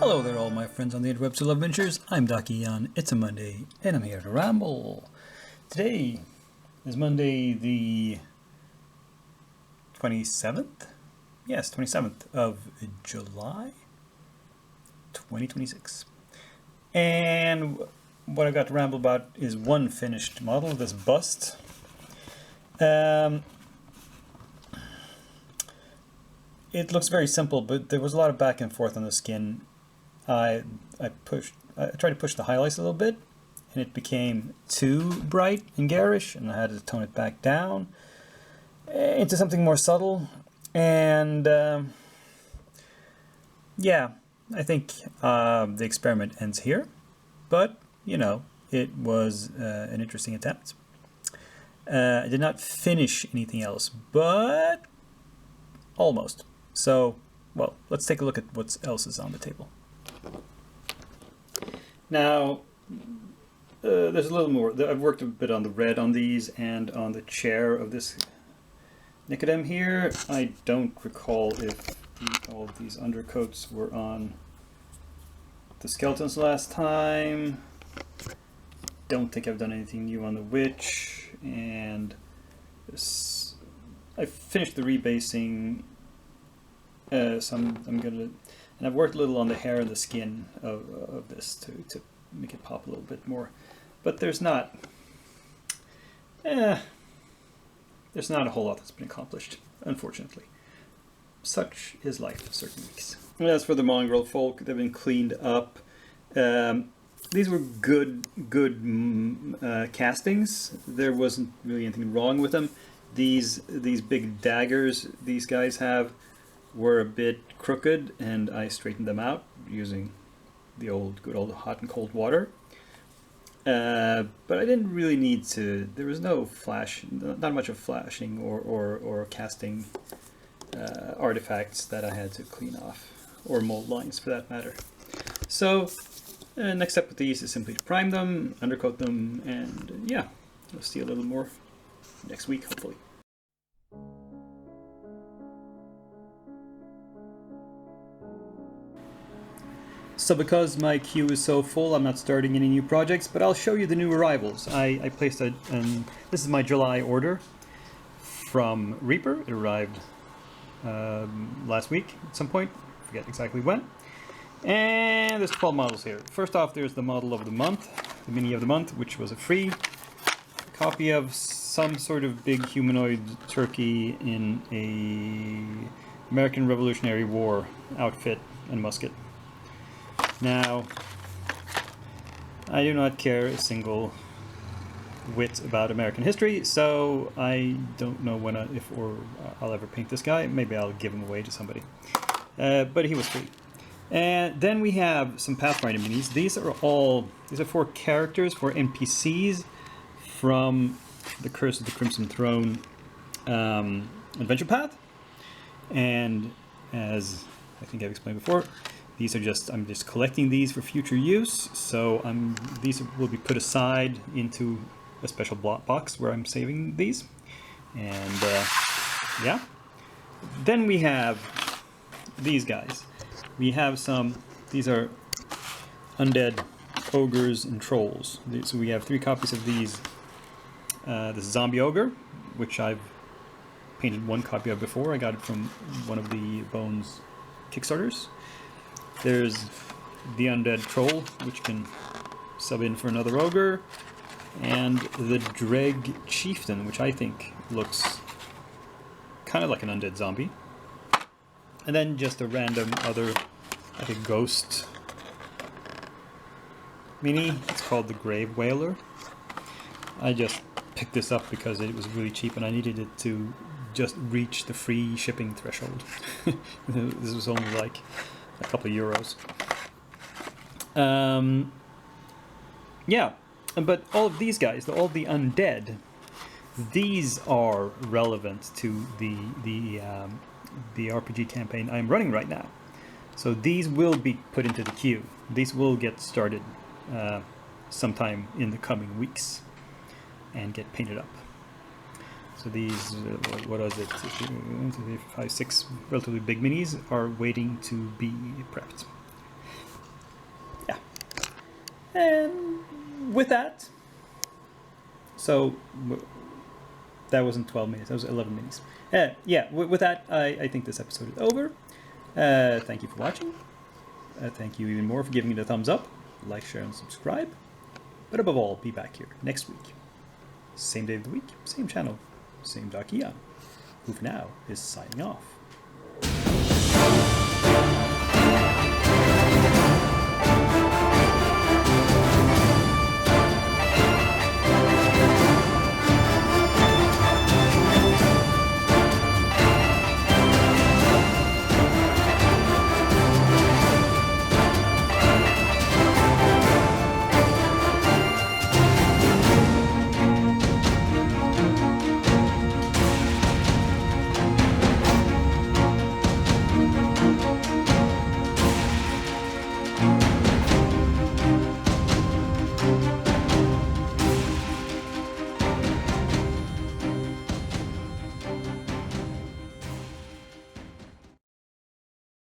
Hello there, all my friends on the interwebs who love adventures. I'm Dakiyan. It's a Monday, and I'm here to ramble. Today is Monday the 27th? Yes, 27th of July, 2026. And what I got to ramble about is one finished model, this bust. It looks very simple, but there was a lot of back and forth on the skin. I tried to push the highlights a little bit, and it became too bright and garish, and I had to tone it back down into something more subtle. And yeah, I think the experiment ends here, but you know, it was an interesting attempt. I did not finish anything else, but almost. So, well, let's take a look at what else is on the table. Now, there's a little more. I've worked a bit on the red on these and on the chair of this Nicodem here. I don't recall if all of these undercoats were on the skeletons last time. Don't think I've done anything new on the witch. And I finished the rebasing. So I'm gonna, and I've worked a little on the hair and the skin of this to make it pop a little bit more, but there's not a whole lot that's been accomplished, unfortunately. Such is life certain weeks. And as for the mongrel folk, they've been cleaned up. These were good castings. There wasn't really anything wrong with them. These big daggers these guys have were a bit crooked, and I straightened them out using the good old hot and cold water. But I didn't really need to. There was no not much of flashing or casting artifacts that I had to clean off, or mold lines for that matter. So next step with these is simply to prime them, undercoat them, and yeah, we'll see a little more next week, hopefully. So because my queue is so full, I'm not starting any new projects, but I'll show you the new arrivals. I placed this is my July order from Reaper. It arrived last week at some point, I forget exactly when. And there's 12 models here. First off, there's the model of the month, the mini of the month, which was a free copy of some sort of big humanoid turkey in a American Revolutionary War outfit and musket. Now, I do not care a single whit about American history, so I don't know when if I'll ever paint this guy. Maybe I'll give him away to somebody. But he was free. And then we have some Pathfinder minis. These are 4 characters, 4 NPCs from the Curse of the Crimson Throne adventure path. And as I think I've explained before, I'm just collecting these for future use, so these will be put aside into a special box where I'm saving these. And yeah. Then we have these guys. We have these are undead ogres and trolls. So we have 3 copies of these. This zombie ogre, which I've painted 1 copy of before. I got it from one of the Bones Kickstarters. There's the undead troll, which can sub in for another ogre, and the Dreg chieftain, which I think looks kind of like an undead zombie. And then just a random other, like a ghost mini. It's called the Grave Wailer. I just picked this up because it was really cheap and I needed it to just reach the free shipping threshold. This was only like a couple of euros. Yeah, but all of these guys, all the undead, these are relevant to the RPG campaign I'm running right now. So these will be put into the queue. These will get started sometime in the coming weeks and get painted up. So these, what is it? 1, 2, 3, 4, 5, 6 relatively big minis are waiting to be prepped. And with that, so that wasn't 12 minutes, that was 11 minutes. Yeah, with that, I think this episode is over. Thank you for watching. Thank you even more for giving it a thumbs up, like, share, and subscribe. But above all, be back here next week. Same day of the week, same channel, same Dark Eon, who for now is signing off.